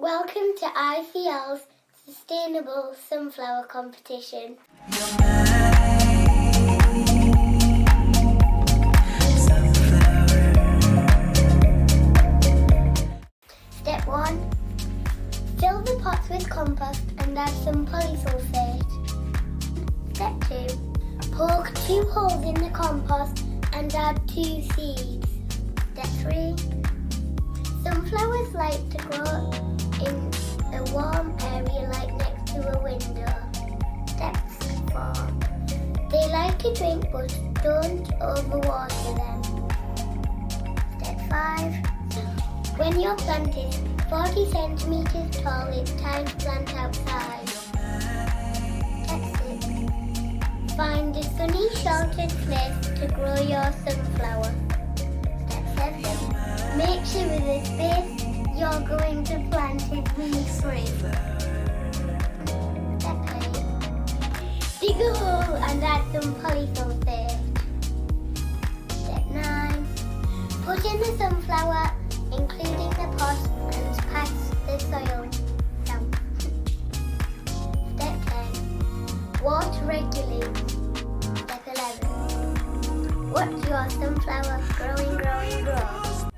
Welcome to ICL's Sustainable Sunflower Competition. Step 1. Fill the pots with compost and add some polysulfate. Step 2. Poke 2 holes in the compost and add 2 seeds. Step 3. Sunflowers like to grow in a warm area like next to a window. Step 4. They like to drink but don't overwater them. Step 5. When your plant is 40 centimeters tall, it's time to plant outside. Step 6. Find a sunny, sheltered place to grow your sunflower. Step 7. Make sure the space you're going to plant is weed-free. Step 8. Dig a hole and add some polysulfate. Step 9. Put in the sunflower, including the pot, and pat the soil down. Step 10. Water regularly. Step 11. Watch your sunflower growing.